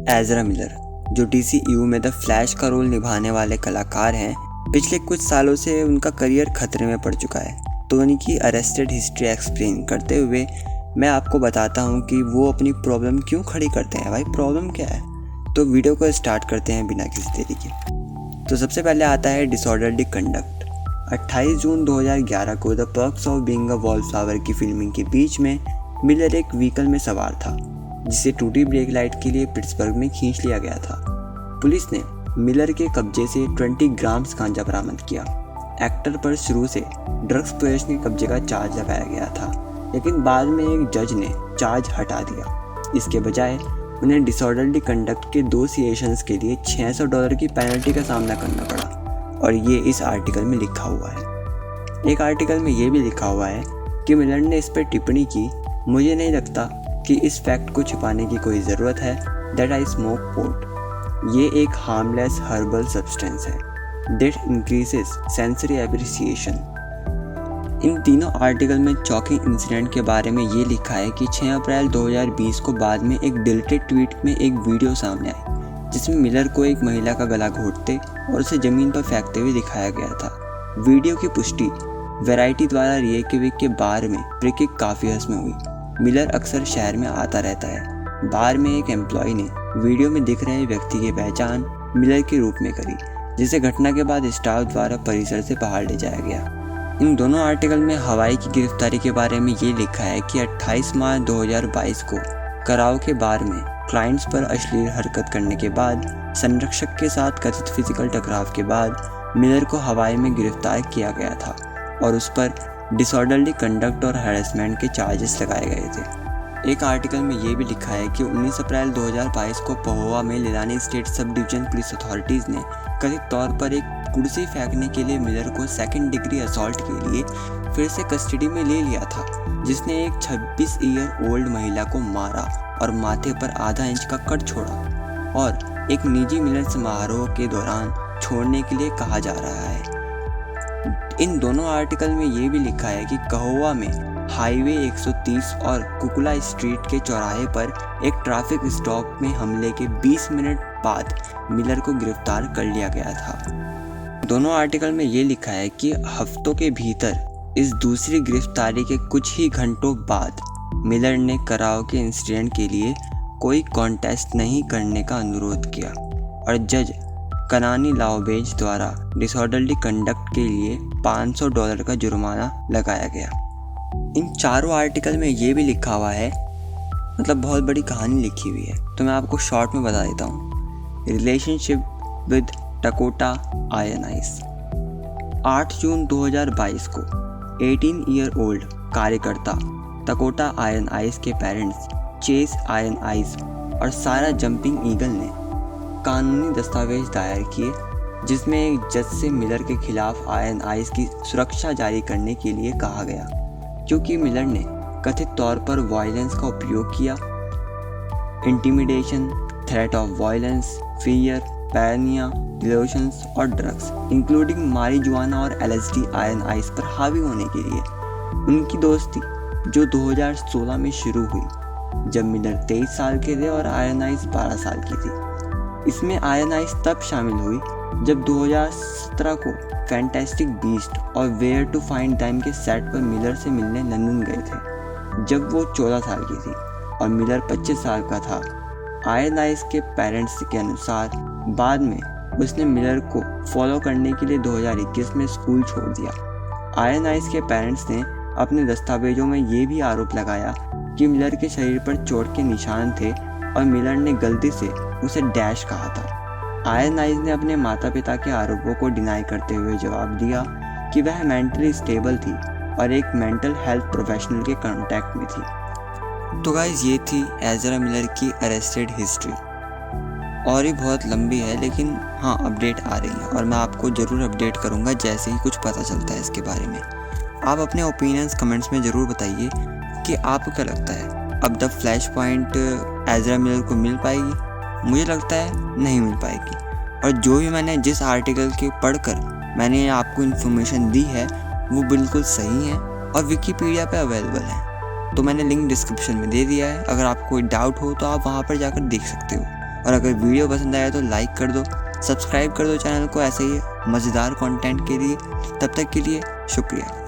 Ezra Miller, जो DCU में the flash का रोल निभाने वाले कलाकार हैं, पिछले कुछ सालों से उनका करियर खतरे में पड़ चुका है। तो उनकी अरेस्टेड हिस्ट्री एक्सप्लेन करते हुए मैं आपको बताता हूँ कि वो अपनी प्रॉब्लम क्यों खड़ी करते हैं। भाई प्रॉब्लम क्या है? तो वीडियो को स्टार्ट करते हैं बिना किसी देरी के। तो सबसे पहले आता है डिसऑर्डरली कंडक्ट। 28 जून 2011 को The Perks of Being a Wallflower की फिल्मिंग के बीच में मिलर एक व्हीकल में सवार था, जिसे टूटी ब्रेक लाइट के लिए पिट्सबर्ग में खींच लिया गया था। पुलिस ने मिलर के कब्जे से 20 ग्राम्स गांजा बरामद किया। एक्टर पर शुरू से ड्रग्स पोजेशन के कब्जे का चार्ज लगाया गया था, लेकिन बाद में एक जज ने चार्ज हटा दिया। इसके बजाय उन्हें डिसऑर्डरली कंडक्ट के 2 सिचुएशंस के लिए $600 की पेनल्टी का सामना करना पड़ा, और ये इस आर्टिकल में लिखा हुआ है। एक आर्टिकल में ये भी लिखा हुआ है कि मिलर ने इस पर टिप्पणी की, मुझे नहीं लगता कि इस फैक्ट को छिपाने की कोई ज़रूरत है दैट आई स्मोक पोट। ये एक हार्मलेस हर्बल सब्सटेंस है दैट इंक्रीजेस सेंसरी एप्रिसिएशन। इन तीनों आर्टिकल में चॉकिंग इंसिडेंट के बारे में ये लिखा है कि 6 अप्रैल 2020 को बाद में एक डिलीटेड ट्वीट में एक वीडियो सामने आई, जिसमें मिलर को एक महिला का गला घोंटते और उसे ज़मीन पर फेंकते हुए दिखाया गया था। वीडियो की पुष्टि वैरायटी द्वारा रिएकिविक के बार में प्रिकिक काफियस में हुई। मिलर अक्सर शहर में आता रहता है। बार में एक एम्प्लॉय ने वीडियो में दिख रहे व्यक्ति की पहचान मिलर के रूप में करी, जिसे घटना के बाद स्टाफ द्वारा परिसर से बाहर ले जाया गया। इन दोनों आर्टिकल में हवाई की गिरफ्तारी के बारे में ये लिखा है कि 28 मार्च 2022 को कराओ के बार में क्लाइंट्स पर अश्लील हरकत करने के बाद संरक्षक के साथ कथित फिजिकल टकराव के बाद मिलर को हवाई में गिरफ्तार किया गया था और उस पर डिसऑर्डरली कंडक्ट और हैरेसमेंट के चार्जेस लगाए गए थे। एक आर्टिकल में ये भी लिखा है कि 19 अप्रैल 2022 को पहोवा में लिलानी state sub division police authorities ने कथित तौर पर एक कुर्सी फेंकने के लिए मिलर को 2nd डिग्री असॉल्ट के लिए फिर से कस्टडी में ले लिया था, जिसने एक 26 ईयर ओल्ड महिला को मारा और माथे पर आधा इंच का कट छोड़ा और एक निजी मिलन समारोह के दौरान छोड़ने के लिए कहा जा रहा है। इन दोनों आर्टिकल में ये भी लिखा है कि कहोवा में हाईवे 130 और कुकुला स्ट्रीट के चौराहे पर एक ट्रैफिक स्टॉप में हमले के 20 मिनट बाद मिलर को गिरफ्तार कर लिया गया था। दोनों आर्टिकल में ये लिखा है कि हफ्तों के भीतर इस दूसरी गिरफ्तारी के कुछ ही घंटों बाद मिलर ने कराओ के इंसिडेंट के लिए कोई कॉन्टेस्ट नहीं करने का अनुरोध किया और जज कनानी लाओबेज द्वारा डिसऑर्डरली कंडक्ट के लिए $500 का जुर्माना लगाया गया। इन चारों आर्टिकल में ये भी लिखा हुआ है, मतलब बहुत बड़ी कहानी लिखी हुई है, तो मैं आपको शॉर्ट में बता देता हूँ। Relationship with Tokata Iron Eyes. 8 जून 2022 को 18 ईयर ओल्ड कार्यकर्ता टकोटा आयन आइस के पेरेंट्स चेस आयन आइस और सारा जंपिंग ईगल ने कानूनी दस्तावेज दायर किए, जिसमें एक जज से मिलर के खिलाफ आयन आइस की सुरक्षा जारी करने के लिए कहा गया, क्योंकि मिलर ने कथित तौर पर वायलेंस का उपयोग किया। Intimidation, threat of violence, fear, paranoia, delusions और ड्रग्स इंक्लूडिंग मारिजुआना और LSD आयन आइस पर हावी होने के लिए। उनकी दोस्ती जो 2016 में शुरू हुई जब मिलर 23 साल के थे और आयन आइस 12 साल की थी। इसमें आयन आइस तब शामिल हुई जब 2017 को फैंटास्टिक बीस्ट और वेयर टू फाइंड देम के सेट पर मिलर से मिलने लंदन गए थे, जब वो 14 साल की थी और मिलर 25 साल का था। आयन आइस के पेरेंट्स के अनुसार बाद में उसने मिलर को फॉलो करने के लिए 2021 में स्कूल छोड़ दिया। आयन आइस के पेरेंट्स ने अपने दस्तावेजों में ये भी आरोप लगाया कि मिलर के शरीर पर चोट के निशान थे और मिलर ने गलती से उसे डैश कहा था। आयन आइस ने अपने माता पिता के आरोपों को डिनाई करते हुए जवाब दिया कि वह मेंटली स्टेबल थी और एक मेंटल हेल्थ प्रोफेशनल के कांटेक्ट में थी। तो गाइस, ये थी एज़रा मिलर की अरेस्टेड हिस्ट्री, और ये बहुत लंबी है, लेकिन हाँ अपडेट आ रही है और मैं आपको ज़रूर अपडेट करूँगा जैसे ही कुछ पता चलता है इसके बारे में। आप अपने ओपिनियंस कमेंट्स में ज़रूर बताइए कि आपको क्या लगता है, अब the flash point Ezra Miller को मिल पाएगी? मुझे लगता है नहीं मिल पाएगी। और जो भी मैंने जिस आर्टिकल के पढ़कर मैंने आपको इन्फॉर्मेशन दी है वो बिल्कुल सही है और विकीपीडिया पे अवेलेबल है, तो मैंने लिंक डिस्क्रिप्शन में दे दिया है। अगर आपको कोई डाउट हो तो आप वहाँ पर जाकर देख सकते हो। और अगर वीडियो पसंद आया तो लाइक कर दो, सब्सक्राइब कर दो चैनल को ऐसे ही मज़ेदार कंटेंट के लिए। तब तक के लिए शुक्रिया।